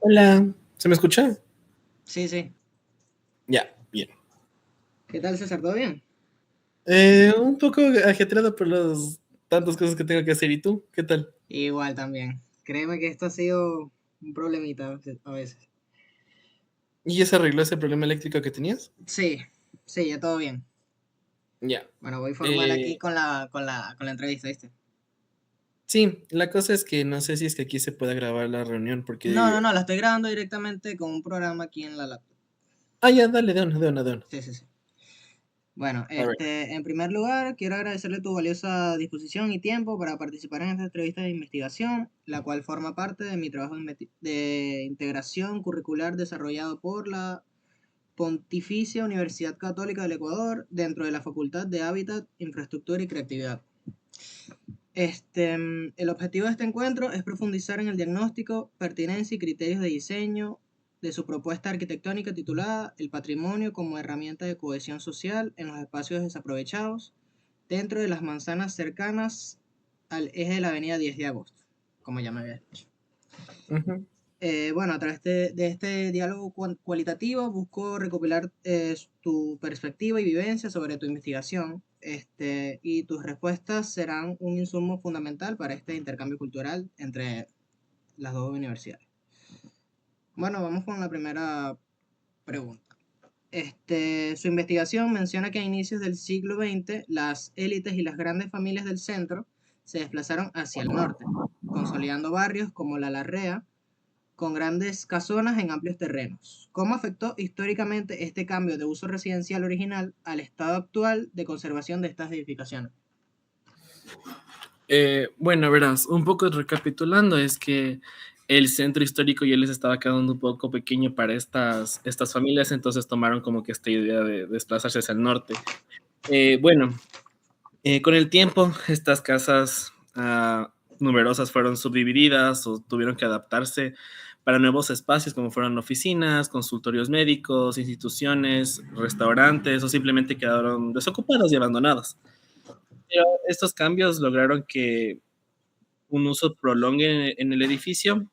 Hola, ¿se me escucha? Sí, sí. Ya, bien. ¿Qué tal, César? ¿Todo bien? Un poco ajetreado por las tantas cosas que tengo que hacer. ¿Y tú? ¿Qué tal? Igual también. Créeme que esto ha sido un problemita a veces. ¿Y ya se arregló ese problema eléctrico que tenías? Sí, sí, ya todo bien. Ya. Bueno, voy formal aquí Eh, con la entrevista, ¿viste? sí, la cosa es que no sé si es que aquí se pueda grabar la reunión No, no, porque... no, la estoy grabando directamente con un programa aquí en la laptop. Ah, ya, dale, de una. Sí, sí, sí. Bueno, A ver. en primer lugar, quiero agradecerle tu valiosa disposición y tiempo para participar en esta entrevista de investigación, la cual forma parte de mi trabajo de integración curricular desarrollado por la Pontificia Universidad Católica del Ecuador dentro de la Facultad de Hábitat, Infraestructura y Creatividad. El objetivo de este encuentro es profundizar en el diagnóstico, pertinencia y criterios de diseño de su propuesta arquitectónica titulada El patrimonio como herramienta de cohesión social en los espacios desaprovechados dentro de las manzanas cercanas al eje de la avenida 10 de agosto, como ya me había dicho. Ujú. Bueno, a través de este diálogo cualitativo busco recopilar tu perspectiva y vivencia sobre tu investigación, y tus respuestas serán un insumo fundamental para este intercambio cultural entre las dos universidades. Bueno, vamos con la primera pregunta. Su investigación menciona que a inicios del siglo XX las élites y las grandes familias del centro se desplazaron hacia el norte, consolidando barrios como La Larrea, con grandes casonas en amplios terrenos. ¿Cómo afectó históricamente este cambio de uso residencial original al estado actual de conservación de estas edificaciones? Bueno, verás, un poco recapitulando, es que el centro histórico ya les estaba quedando un poco pequeño para estas familias, entonces tomaron como que esta idea de desplazarse hacia el norte. Bueno, con el tiempo, estas casas numerosas fueron subdivididas o tuvieron que adaptarse para nuevos espacios como fueron oficinas, consultorios médicos, instituciones, restaurantes o simplemente quedaron desocupadas y abandonadas. Pero estos cambios lograron que un uso prolongue en el edificio.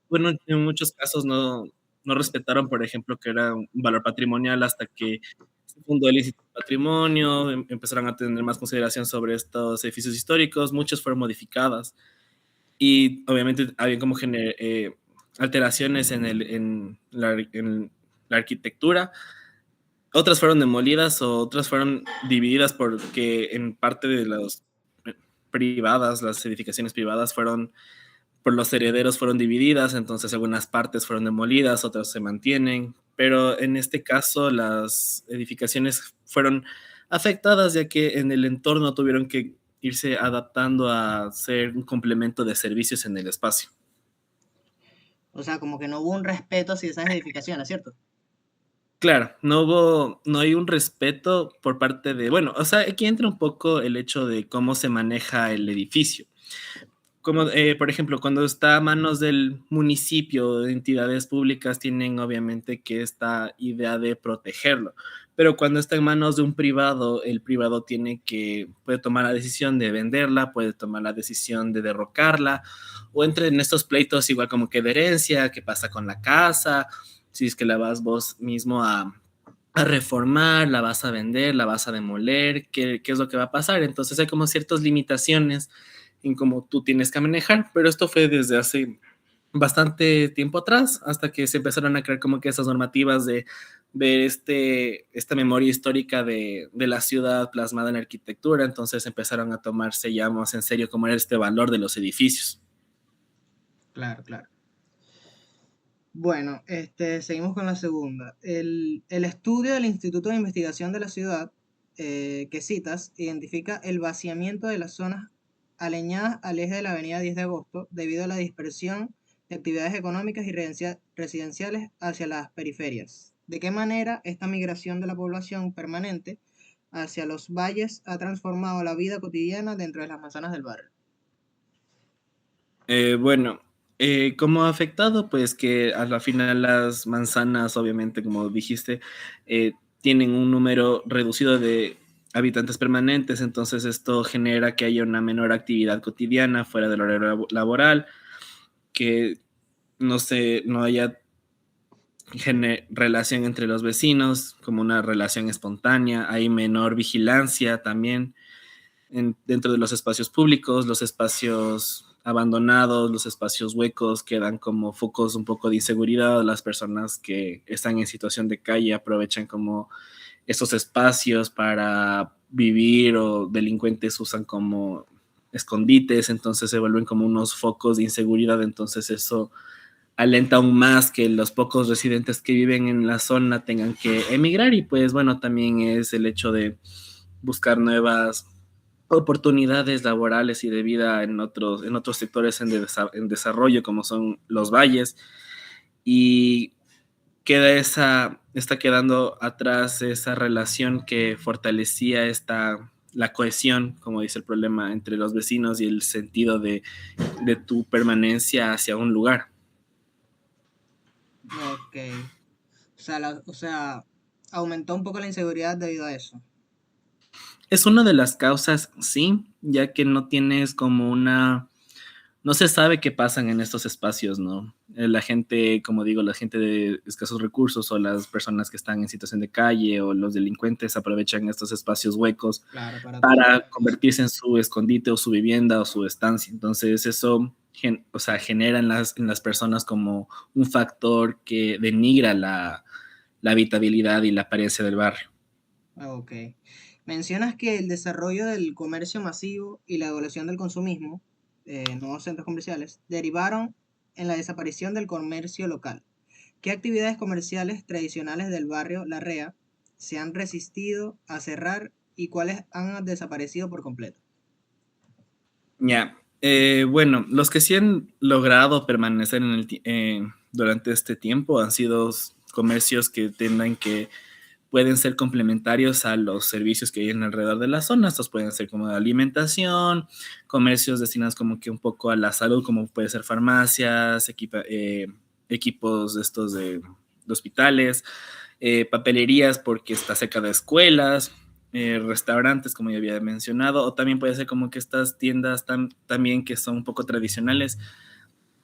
Bueno, en muchos casos no respetaron, por ejemplo, que era un valor patrimonial hasta que se fundó el Instituto de Patrimonio, empezaron a tener más consideración sobre estos edificios históricos, muchas fueron modificadas y obviamente había como alteraciones en la arquitectura. Otras fueron demolidas o otras fueron divididas porque en parte de las privadas, las edificaciones privadas fueron por los herederos fueron divididas, entonces algunas partes fueron demolidas, otras se mantienen, pero en este caso las edificaciones fueron afectadas ya que en el entorno tuvieron que irse adaptando a ser un complemento de servicios en el espacio. O sea, como que no hubo un respeto hacia esas edificaciones, ¿cierto? Claro, no hay un respeto por parte de, bueno, o sea, aquí entra un poco el hecho de cómo se maneja el edificio. Como, por ejemplo, cuando está a manos del municipio, de entidades públicas, tienen obviamente que esta idea de protegerlo. Pero cuando está en manos de un privado, el privado puede tomar la decisión de venderla, puede tomar la decisión de derrocarla, o entre en estos pleitos igual como que de herencia, qué pasa con la casa, si es que la vas vos mismo a reformar, la vas a vender, la vas a demoler, qué es lo que va a pasar. Entonces hay como ciertas limitaciones en cómo tú tienes que manejar, pero esto fue desde hace bastante tiempo atrás, hasta que se empezaron a crear como que esas normativas de ver esta memoria histórica de la ciudad plasmada en la arquitectura, entonces empezaron a tomarse ya más en serio cómo era este valor de los edificios. Claro, claro. Bueno, seguimos con la segunda. El estudio del Instituto de Investigación de la Ciudad que citas identifica el vaciamiento de las zonas aleñadas al eje de la avenida 10 de agosto debido a la dispersión de actividades económicas y residenciales hacia las periferias. ¿De qué manera esta migración de la población permanente hacia los valles ha transformado la vida cotidiana dentro de las manzanas del barrio? Bueno, ¿cómo ha afectado? Pues que a la final las manzanas, obviamente, como dijiste, tienen un número reducido de habitantes permanentes, entonces esto genera que haya una menor actividad cotidiana fuera del horario laboral, que no sé, no haya relación entre los vecinos, como una relación espontánea, hay menor vigilancia también dentro de los espacios públicos, los espacios abandonados, los espacios huecos quedan como focos un poco de inseguridad. Las personas que están en situación de calle aprovechan como esos espacios para vivir, o delincuentes usan como escondites, entonces se vuelven como unos focos de inseguridad. Entonces eso alenta aún más que los pocos residentes que viven en la zona tengan que emigrar. Y pues bueno, también es el hecho de buscar nuevas oportunidades laborales y de vida en otros sectores en desarrollo, como son los valles. Y está quedando atrás esa relación que fortalecía la cohesión, como dice el problema, entre los vecinos y el sentido de tu permanencia hacia un lugar. Ok. O sea, aumentó un poco la inseguridad debido a eso. Es una de las causas, sí, ya que no tienes como no se sabe qué pasan en estos espacios, ¿no? La gente, como digo, la gente de escasos recursos, o las personas que están en situación de calle, o los delincuentes aprovechan estos espacios huecos Claro, para todo tipo para de cosas. convertirse en su escondite o su vivienda o su estancia. Entonces eso, o sea, genera en las personas como un factor que denigra la habitabilidad y la apariencia del barrio. Ok. Mencionas que el desarrollo del comercio masivo y la evolución del consumismo, nuevos centros comerciales, derivaron en la desaparición del comercio local. ¿Qué actividades comerciales tradicionales del barrio La Rea se han resistido a cerrar y cuáles han desaparecido por completo? Ya, bueno, los que sí han logrado permanecer durante este tiempo han sido comercios que tengan que pueden ser complementarios a los servicios que hay en alrededor de la zona. Estos pueden ser como de alimentación, comercios destinados como que un poco a la salud, como puede ser farmacias, equipos de estos de hospitales, papelerías porque está cerca de escuelas, restaurantes, como ya había mencionado, o también puede ser como que estas tiendas también que son un poco tradicionales,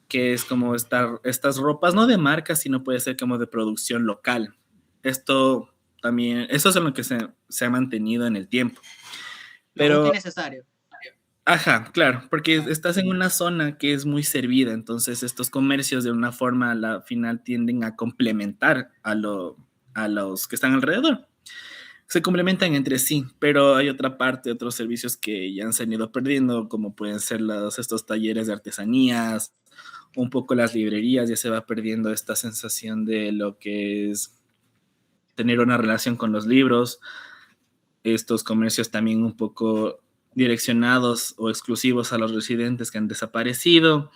que es como estas ropas, no de marca, sino puede ser como de producción local. Esto también, eso es en lo que se ha mantenido en el tiempo. Lo justo y Pero, necesario. ajá, claro, porque Claro. estás en una zona que es muy servida, entonces estos comercios de una forma a la final tienden a complementar a los que están alrededor. Se complementan entre sí, pero hay otra parte, otros servicios que ya se han ido perdiendo, como pueden ser estos talleres de artesanías, un poco las librerías. Ya se va perdiendo esta sensación de lo que es tener una relación con los libros. Estos comercios también un poco direccionados o exclusivos a los residentes que han desaparecido.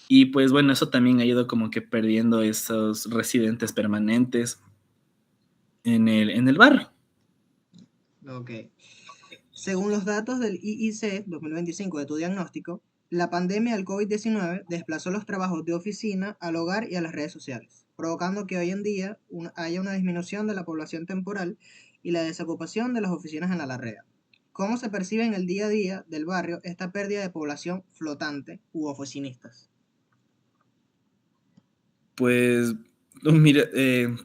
Y pues bueno, eso también ha ido como que perdiendo esos residentes permanentes en el barrio. Ok. Según los datos del IIC 2025 de tu diagnóstico, la pandemia del COVID-19 desplazó los trabajos de oficina al hogar y a las redes sociales, provocando que hoy en día haya una disminución de la población temporal y la desocupación de las oficinas en la Larrea. ¿Cómo se percibe en el día a día del barrio esta pérdida de población flotante u oficinistas? Pues mira,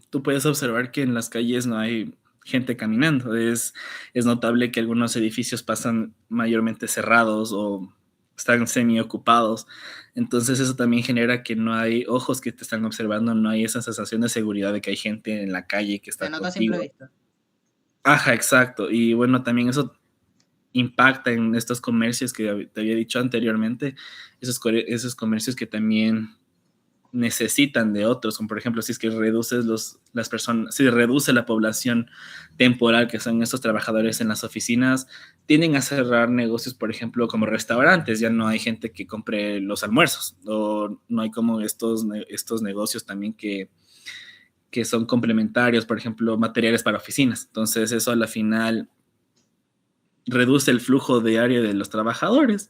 tú puedes observar que en las calles no hay gente caminando. Es notable que algunos edificios pasan mayormente cerrados o están semi ocupados. Entonces eso también genera que no hay ojos que te están observando, no hay esa sensación de seguridad de que hay gente en la calle que Se está nota a simple contigo. vista. Ajá, exacto. Y bueno, también eso impacta en estos comercios que te había dicho anteriormente, esos comercios que también necesitan de otros, como por ejemplo, si es que reduces las personas, si reduce la población temporal, que son estos trabajadores en las oficinas, tienden a cerrar negocios, por ejemplo, como restaurantes. Ya no hay gente que compre los almuerzos, o no hay como estos negocios también que son complementarios, por ejemplo, materiales para oficinas. Entonces eso a la final reduce el flujo diario de los trabajadores.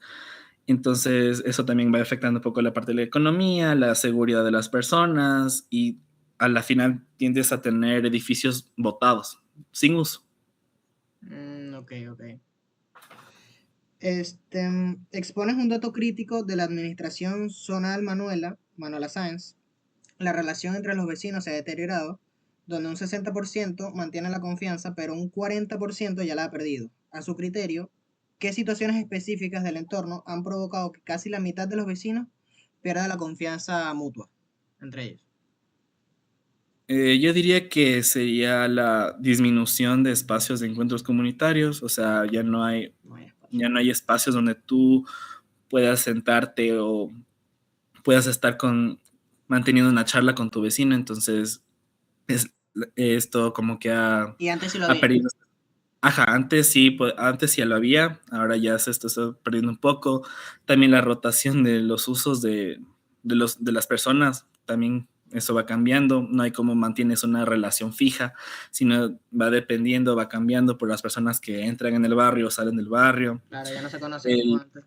Entonces, eso también va afectando un poco la parte de la economía, la seguridad de las personas, y a la final tiendes a tener edificios botados, sin uso. Ok, ok. Expones un dato crítico de la administración zonal Manuela Sáenz. La relación entre los vecinos se ha deteriorado, donde un 60% mantiene la confianza, pero un 40% ya la ha perdido. A su criterio, ¿qué situaciones específicas del entorno han provocado que casi la mitad de los vecinos pierda la confianza mutua entre ellos? Yo diría que sería la disminución de espacios de encuentros comunitarios, o sea, No hay espacio. ya no hay espacios donde tú puedas sentarte o puedas estar manteniendo una charla con tu vecino, entonces es, esto como que Y antes sí lo ha había. perdido. Ajá, antes sí, antes ya lo había, ahora ya se está perdiendo un poco. También la rotación de los usos de las personas, también eso va cambiando. No hay como mantienes una relación fija, sino va dependiendo, va cambiando por las personas que entran en el barrio o salen del barrio. Claro, ya no se conocen como El, antes.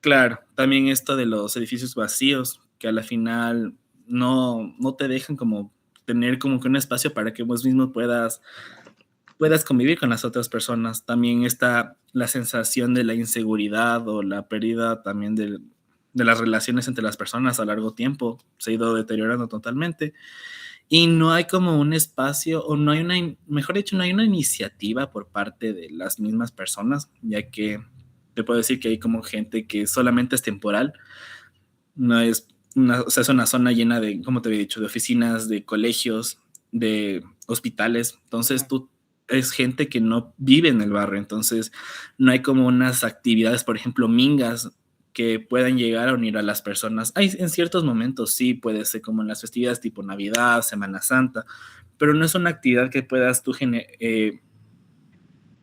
claro, también esto de los edificios vacíos, que a la final no te dejan como tener como que un espacio para que vos mismo puedas convivir con las otras personas. También está la sensación de la inseguridad o la pérdida también de las relaciones entre las personas a largo tiempo. Se ha ido deteriorando totalmente. Y no hay como un espacio, o no hay mejor dicho, no hay una iniciativa por parte de las mismas personas, ya que te puedo decir que hay como gente que solamente es temporal, no es o sea, es una zona llena de, como te había dicho, de oficinas, de colegios, de hospitales. Entonces, Claro. tú es gente que no vive en el barrio. Entonces, no hay como unas actividades, por ejemplo, mingas que puedan llegar a unir a las personas. Hay en ciertos momentos, sí, puede ser como en las festividades tipo Navidad, Semana Santa, pero no es una actividad que puedas tú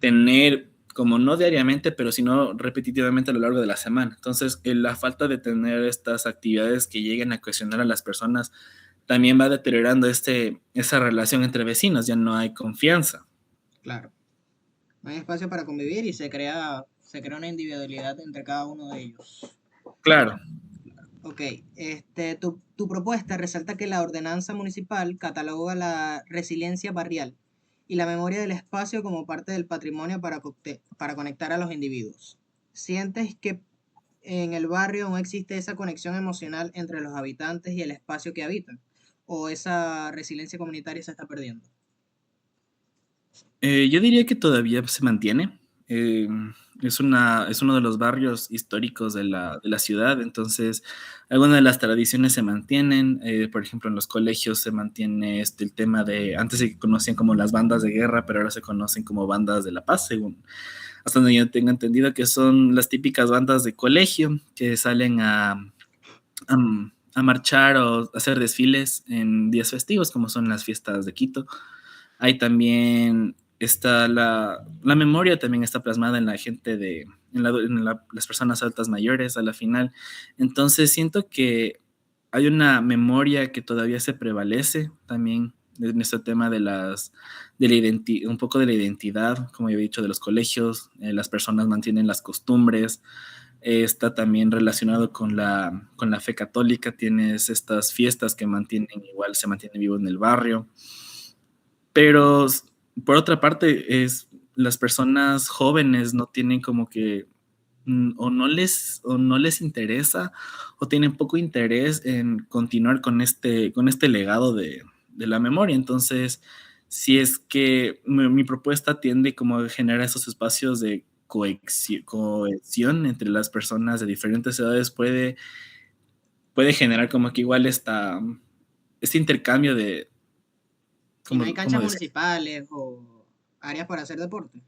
tener como no diariamente, pero sino repetitivamente a lo largo de la semana. Entonces, la falta de tener estas actividades que lleguen a cohesionar a las personas también va deteriorando esa relación entre vecinos, ya no hay confianza. Claro. No hay espacio para convivir y se crea una individualidad entre cada uno de ellos. Claro. Ok, tu propuesta resalta que la ordenanza municipal cataloga la resiliencia barrial y la memoria del espacio como parte del patrimonio para conectar a los individuos. ¿Sientes que en el barrio no existe esa conexión emocional entre los habitantes y el espacio que habitan? ¿O esa resiliencia comunitaria se está perdiendo? Yo diría que todavía se mantiene. Es uno de los barrios históricos de la ciudad, entonces algunas de las tradiciones se mantienen. Por ejemplo, en los colegios se mantiene el tema de, antes se conocían como las bandas de guerra, pero ahora se conocen como bandas de la paz, según hasta donde yo tengo entendido, que son las típicas bandas de colegio que salen a, a marchar o hacer desfiles en días festivos, como son las fiestas de Quito. Hay también está la memoria también está plasmada en la gente las personas altas mayores a la final. Entonces siento que hay una memoria que todavía se prevalece también en este tema un poco de la identidad, como yo he dicho, de los colegios. Las personas mantienen las costumbres. Está también relacionado con la fe católica. Tienes estas fiestas que se mantienen vivo en el barrio. Pero por otra parte, las personas jóvenes no tienen como que o no les interesa o tienen poco interés en continuar con este legado de la memoria. Entonces, si es que mi propuesta tiende como a generar esos espacios de cohesión entre las personas de diferentes edades, puede generar como que igual este intercambio de, ¿Y no hay ¿cómo canchas decir? municipales o áreas para hacer deporte?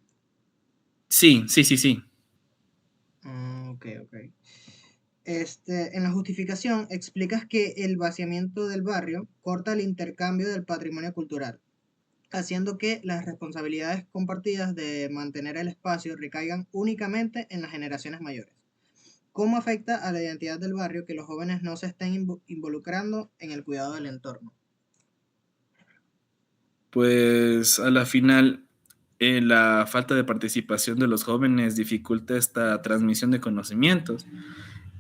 Sí, sí, sí, sí. Ok, ok. En la justificación explicas que el vaciamiento del barrio corta el intercambio del patrimonio cultural, haciendo que las responsabilidades compartidas de mantener el espacio recaigan únicamente en las generaciones mayores. ¿Cómo afecta a la identidad del barrio que los jóvenes no se estén involucrando en el cuidado del entorno? Pues a la final, la falta de participación de los jóvenes dificulta esta transmisión de conocimientos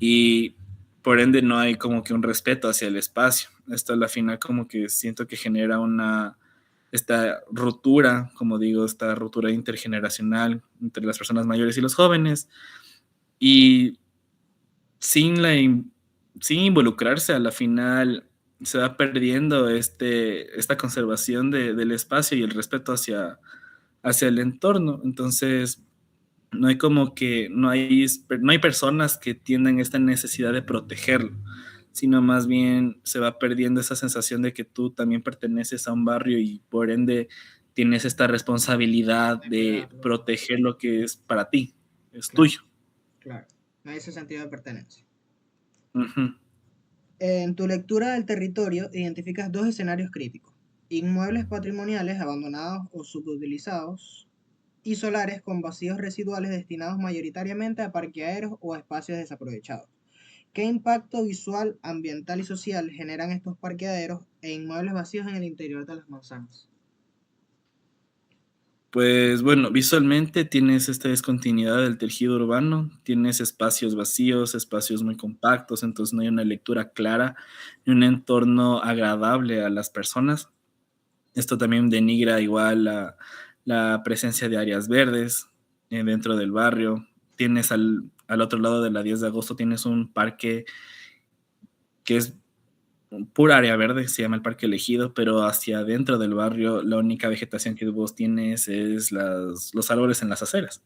y por ende no hay como que un respeto hacia el espacio. Esto a la final como que siento que genera esta ruptura, como digo, esta ruptura intergeneracional entre las personas mayores y los jóvenes. y sin, sin involucrarse, a la final se va perdiendo esta conservación del espacio y el respeto hacia el entorno. Entonces, no hay como que, no hay personas que tiendan esta necesidad de protegerlo, sino más bien se va perdiendo esa sensación de que tú también perteneces a un barrio y por ende tienes esta responsabilidad De de cuidarlo. proteger lo que es para ti, es Claro, tuyo. claro. No hay ese sentido de pertenencia. Ujú. En tu lectura del territorio identificas dos escenarios críticos: inmuebles patrimoniales abandonados o subutilizados y solares con vacíos residuales destinados mayoritariamente a parqueaderos o a espacios desaprovechados. ¿Qué impacto visual, ambiental y social generan estos parqueaderos e inmuebles vacíos en el interior de las manzanas? Pues bueno, visualmente tienes esta discontinuidad del tejido urbano, tienes espacios vacíos, espacios muy compactos, entonces no hay una lectura clara ni un entorno agradable a las personas. Esto también denigra igual la presencia de áreas verdes dentro del barrio. Tienes al otro lado de la 10 de agosto, tienes un parque que es pura área verde, se llama el Parque Elegido, pero hacia adentro del barrio la única vegetación que vos tienes es los árboles en las aceras.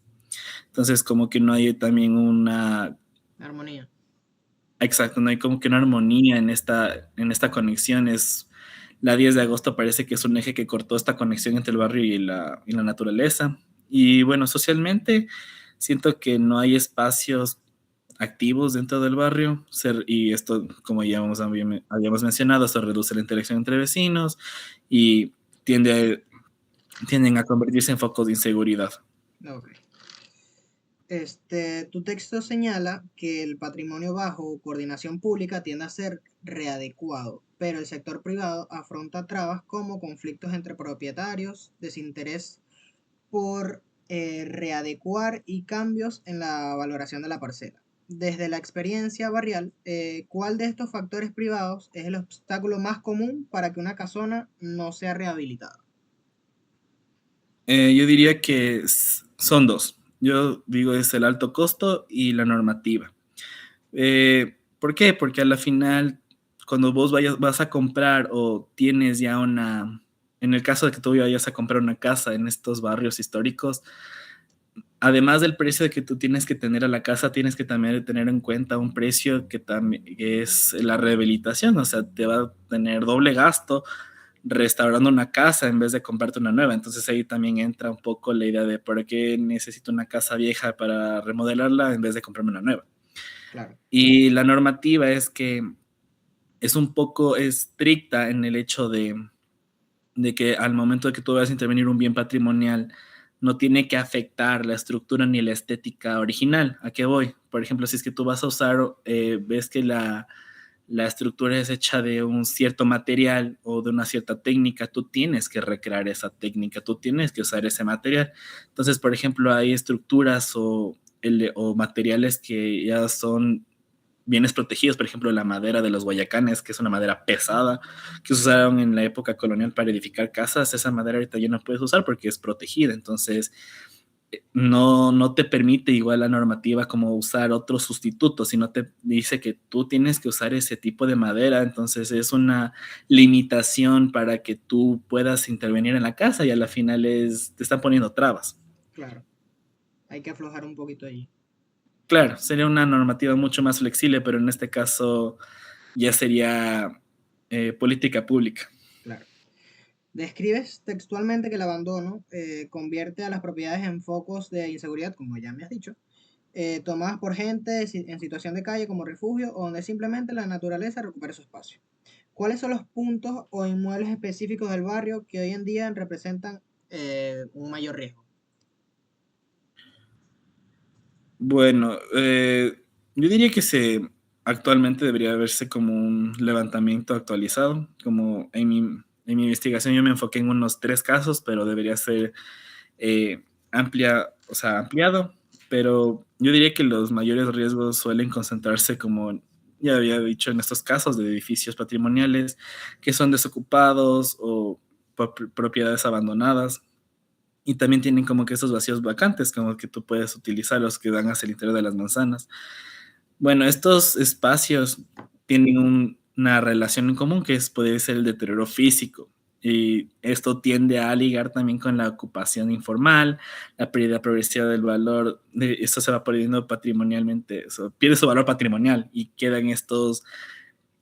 Entonces como que no hay también Armonía. exacto, no hay como que una armonía en esta conexión. La 10 de agosto parece que es un eje que cortó esta conexión entre el barrio y la naturaleza. Y bueno, socialmente siento que no hay espacios activos dentro del barrio y esto, como ya habíamos mencionado, esto reduce la interacción entre vecinos y tienden a convertirse en focos de inseguridad. Ok. Tu texto señala que el patrimonio bajo coordinación pública tiende a ser readecuado, pero el sector privado afronta trabas como conflictos entre propietarios, desinterés por readecuar y cambios en la valoración de la parcela. Desde la experiencia barrial, ¿cuál de estos factores privados es el obstáculo más común para que una casona no sea rehabilitada? Yo diría que son dos. Yo digo es el alto costo y la normativa. ¿Por qué? Porque a la final, cuando vas a comprar o tienes ya en el caso de que tú vayas a comprar una casa en estos barrios históricos, además del precio de que tú tienes que tener a la casa, tienes que también tener en cuenta un precio que también es la rehabilitación, o sea, te va a tener doble gasto restaurando una casa en vez de comprarte una nueva. Entonces ahí también entra un poco la idea de por qué necesito una casa vieja para remodelarla en vez de comprarme una nueva. Claro, Y la normativa es que es un poco estricta en el hecho de que al momento de que tú vas a intervenir un bien patrimonial, no tiene que afectar la estructura ni la estética original. ¿A qué voy? Por ejemplo, si es que tú vas a usar, ves que la estructura es hecha de un cierto material o de una cierta técnica, tú tienes que recrear esa técnica, tú tienes que usar ese material. Entonces, por ejemplo, hay estructuras o materiales que ya son bienes protegidos, por ejemplo, la madera de los guayacanes, que es una madera pesada, que se usaron en la época colonial para edificar casas, esa madera ahorita ya no puedes usar porque es protegida. Entonces, no te permite igual la normativa como usar otros sustitutos, sino te dice que tú tienes que usar ese tipo de madera, entonces es una limitación para que tú puedas intervenir en la casa y a la final te están poniendo trabas. claro. Hay que aflojar un poquito allí. Claro, sería una normativa mucho más flexible, pero en este caso ya sería política pública. Claro. Describes textualmente que el abandono convierte a las propiedades en focos de inseguridad, como ya me has dicho, tomadas por gente en situación de calle como refugio o donde simplemente la naturaleza recupera su espacio. ¿Cuáles son los puntos o inmuebles específicos del barrio que hoy en día representan un mayor riesgo? Bueno, yo diría que actualmente debería verse como un levantamiento actualizado, como en mi investigación yo me enfoqué en unos 3 casos, pero debería ser o sea, ampliado, pero yo diría que los mayores riesgos suelen concentrarse, como ya había dicho, en estos casos de edificios patrimoniales que son desocupados o propiedades abandonadas. y también tienen como que esos vacíos vacantes, como que tú puedes utilizar los que dan hacia el interior de las manzanas. Bueno, estos espacios tienen una relación en común que puede ser el deterioro físico. Y esto tiende a ligar también con la ocupación informal, la pérdida progresiva del valor, esto se va perdiendo patrimonialmente, eso, pierde su valor patrimonial y quedan estos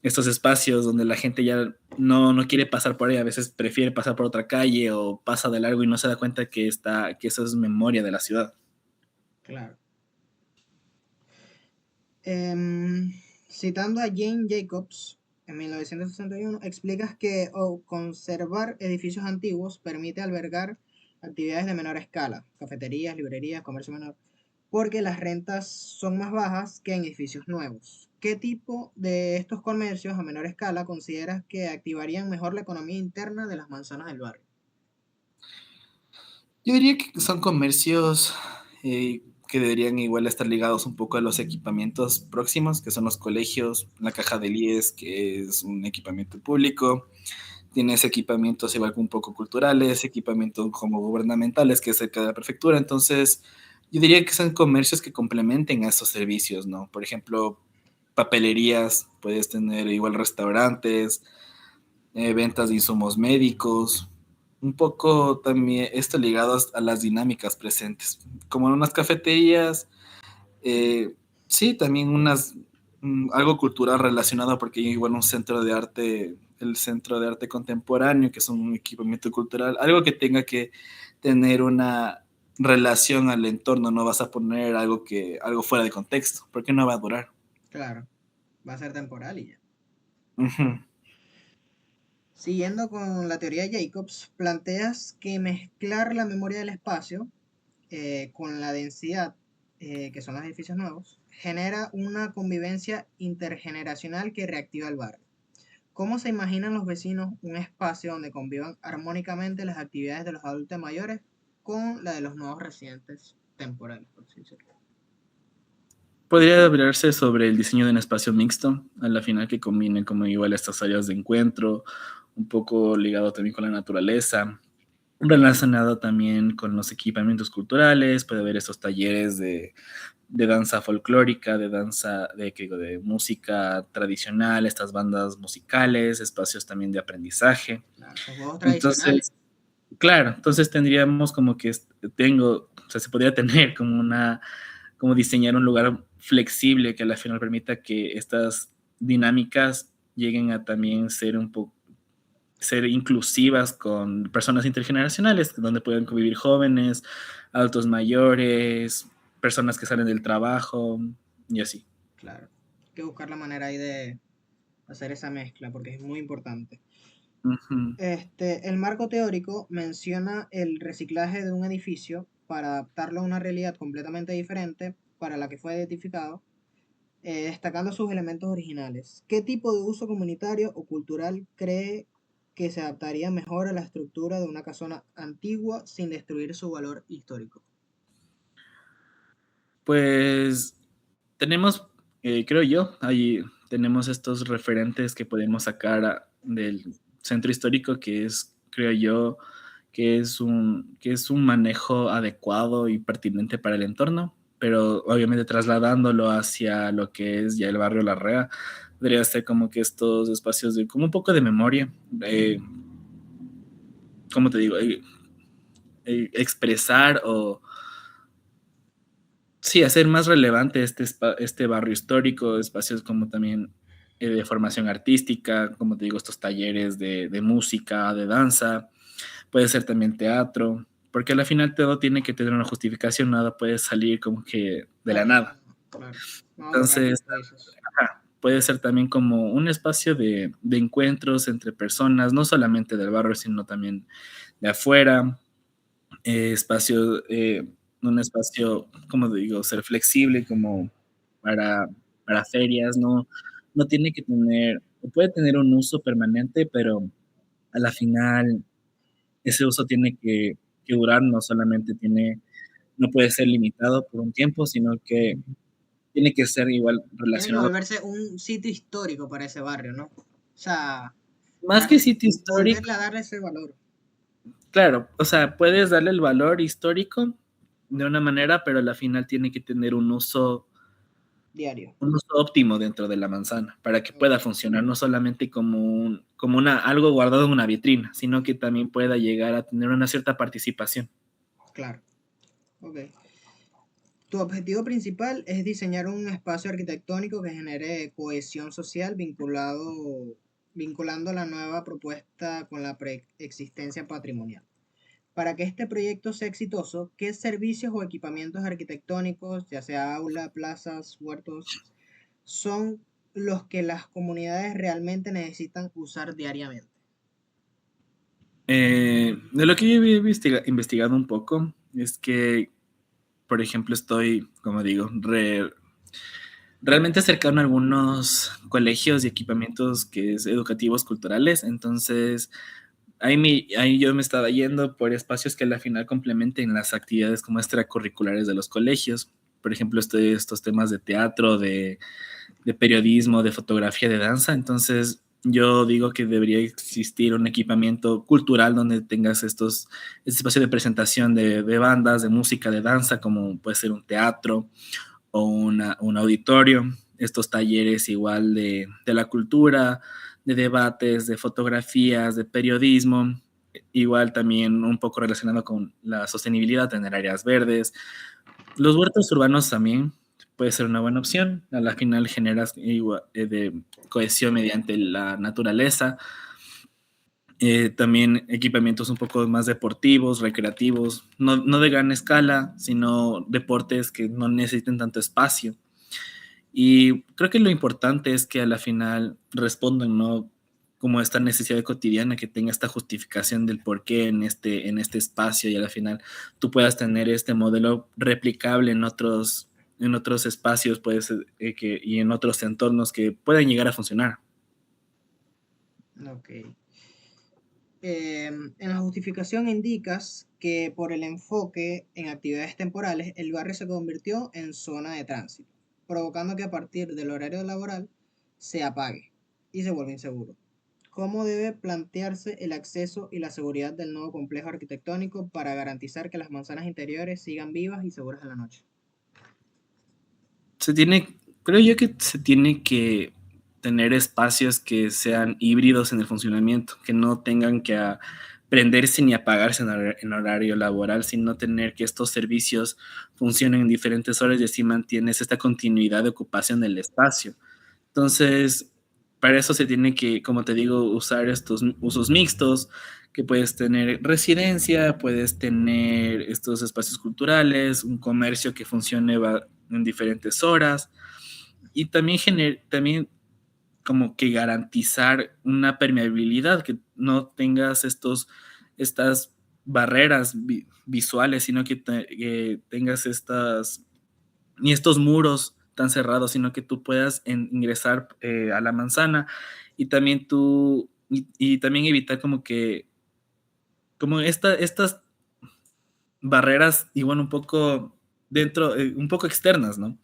espacios donde la gente ya no quiere pasar por ahí, a veces prefiere pasar por otra calle o pasa de largo y no se da cuenta que eso es memoria de la ciudad. Claro. Em, Citando a Jane Jacobs, en 1961, explicas que conservar edificios antiguos permite albergar actividades de menor escala, cafeterías, librerías, comercio menor, porque las rentas son más bajas que en edificios nuevos. ¿Qué tipo de estos comercios a menor escala consideras que activarían mejor la economía interna de las manzanas del barrio? Yo diría que son comercios que deberían igual estar ligados un poco a los equipamientos próximos, que son los colegios, la caja del IES, que es un equipamiento público. Tienes equipamientos igual un poco culturales, equipamientos como gubernamentales, que es cerca de la prefectura. Entonces, yo diría que son comercios que complementen a estos servicios, ¿no? Por ejemplo, papelerías, puedes tener igual restaurantes, ventas de insumos médicos, un poco también esto ligado a las dinámicas presentes, como en unas cafeterías, eh, sí, también algo cultural relacionado, porque hay igual un centro de arte, el Centro de Arte Contemporáneo, que es un equipamiento cultural, algo que tenga que tener una relación al entorno, no vas a poner algo fuera de contexto, porque no va a durar. Claro, va a ser temporal y ya. Ujú. Siguiendo con la teoría de Jacobs, planteas que mezclar la memoria del espacio con la densidad, que son los edificios nuevos, genera una convivencia intergeneracional que reactiva el barrio. ¿Cómo se imaginan los vecinos un espacio donde convivan armónicamente las actividades de los adultos mayores con la de los nuevos residentes temporales, por así decirlo? Podría hablarse sobre el diseño de un espacio mixto, a la final que combine como igual estas áreas de encuentro, un poco ligado también con la naturaleza, relacionado también con los equipamientos culturales, puede haber estos talleres de danza folclórica, de danza, ¿qué digo? De música tradicional, estas bandas musicales, espacios también de aprendizaje. Claro, los juegos tradicionales. Entonces, claro, entonces tendríamos como que o sea, se podría tener como como diseñar un lugar flexible que a la final permita que estas dinámicas lleguen a también ser ser inclusivas con personas intergeneracionales, donde puedan convivir jóvenes, adultos mayores, personas que salen del trabajo y así. Claro, hay que buscar la manera ahí de hacer esa mezcla porque es muy importante. Ujú. El marco teórico menciona el reciclaje de un edificio para adaptarlo a una realidad completamente diferente para la que fue edificado, destacando sus elementos originales. ¿Qué tipo de uso comunitario o cultural cree que se adaptaría mejor a la estructura de una casona antigua sin destruir su valor histórico? Pues tenemos, creo yo, ahí tenemos estos referentes que podemos sacar del centro histórico, que es, creo yo, que es un manejo adecuado y pertinente para el entorno, pero obviamente trasladándolo hacia lo que es ya el barrio Larrea, podría ser como que estos espacios de como un poco de memoria, eh, ¿cómo te digo? Expresar o sí, hacer más relevante este barrio histórico, espacios como también de formación artística, como te digo, estos talleres de música, de danza, puede ser también teatro, porque al final todo tiene que tener una justificación, nada puede salir como que de la Claro, nada. claro. Vamos a tocar Entonces, raíces. ajá, puede ser también como un espacio de encuentros entre personas, no solamente del barrio, sino también de afuera, espacio, un espacio, como digo, ser flexible como para, para ferias, no tiene que tener, puede tener un uso permanente, pero a la final ese uso tiene que durar, no puede ser limitado por un tiempo, sino que tiene que ser igual Tiene que relacionado. volverse un sitio histórico para ese barrio, ¿no? O sea, Más que sitio histórico, volverle a darle ese valor. claro, o sea, puedes darle el valor histórico de una manera, pero al final tiene que tener Diario. un uso óptimo dentro de la manzana para que Ok, pueda funcionar no solamente como algo guardado en una vitrina, sino que también pueda llegar a tener una cierta participación. claro. Ok. Tu objetivo principal es diseñar un espacio arquitectónico que genere cohesión social vinculando la nueva propuesta con la preexistencia patrimonial. Para que este proyecto sea exitoso, ¿qué servicios o equipamientos arquitectónicos, ya sea aula, plazas, huertos, son los que las comunidades realmente necesitan usar diariamente? De lo que yo he investigado un poco es que, por ejemplo, estoy, como digo, realmente cercano a algunos colegios y equipamientos que es educativos culturales, entonces ahí yo me estaba yendo por espacios que a la final complementen las actividades como extracurriculares de los colegios. Por ejemplo, estos temas de teatro, de periodismo, de fotografía, de danza. Entonces, yo digo que debería existir un equipamiento cultural donde tengas este espacio de presentación de bandas, de música, de danza, como puede ser un teatro o un auditorio. Estos talleres igual de la cultura, de debates, de fotografías, de periodismo, igual también un poco relacionado con la sostenibilidad, tener áreas verdes. Los huertos urbanos también puede ser una buena opción. A la final generas de cohesión mediante la naturaleza. También equipamientos un poco más deportivos, recreativos, no de gran escala, sino deportes que no necesiten tanto espacio. Y creo que lo importante es que a la final respondan, ¿no? Como esta necesidad cotidiana, que tenga esta justificación del por qué en este espacio y a la final tú puedas tener este modelo replicable en otros espacios pues, y en otros entornos que puedan llegar a funcionar. Ok. En la justificación indicas que por el enfoque en actividades temporales, el barrio se convirtió en zona de tránsito, provocando que a partir del horario laboral se apague y se vuelva inseguro. ¿Cómo debe plantearse el acceso y la seguridad del nuevo complejo arquitectónico para garantizar que las manzanas interiores sigan vivas y seguras en la noche? Se tiene, creo yo que se tiene que tener espacios que sean híbridos en el funcionamiento, que no tengan que prenderse ni apagarse en horario laboral, sino tener que estos servicios funcionen en diferentes horas y así mantienes esta continuidad de ocupación del espacio. Entonces, para eso se tiene que, como te digo, usar estos usos mixtos, que puedes tener residencia, puedes tener estos espacios culturales, un comercio que funcione en diferentes horas y también, también como que garantizar una permeabilidad, que no tengas estas barreras visuales, sino que tengas ni estos muros tan cerrados, sino que tú puedas ingresar a la manzana y también y también evitar como estas barreras, y bueno, un poco un poco externas, ¿no?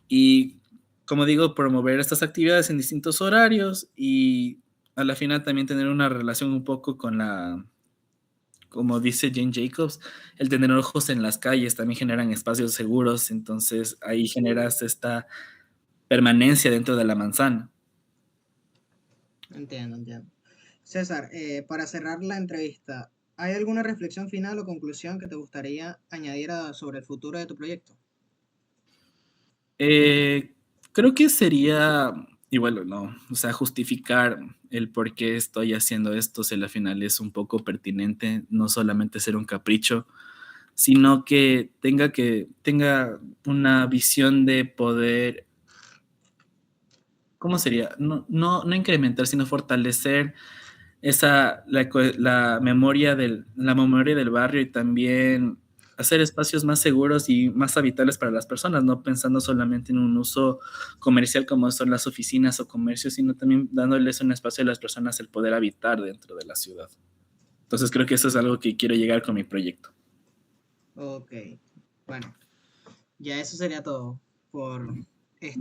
Y como digo, promover estas actividades en distintos horarios y a la final también tener una relación un poco con como dice Jane Jacobs, el tener ojos en las calles también generan espacios seguros, entonces ahí generas esta permanencia dentro de la manzana. Entiendo, entiendo. César, para cerrar la entrevista, ¿hay alguna reflexión final o conclusión que te gustaría añadir sobre el futuro de tu proyecto? Eh, Creo que sería, y bueno, no, o sea, justificar el por qué estoy haciendo esto, si al final es un poco pertinente, no solamente ser un capricho, sino que tenga una visión de poder, ¿cómo sería? No incrementar, sino fortalecer la memoria del barrio y también hacer espacios más seguros y más habitables para las personas, no pensando solamente en un uso comercial como son las oficinas o comercios, sino también dándoles un espacio a las personas el poder habitar dentro de la ciudad. Entonces creo que eso es algo que quiero llegar con mi proyecto. Ok, bueno, ya eso sería todo por esta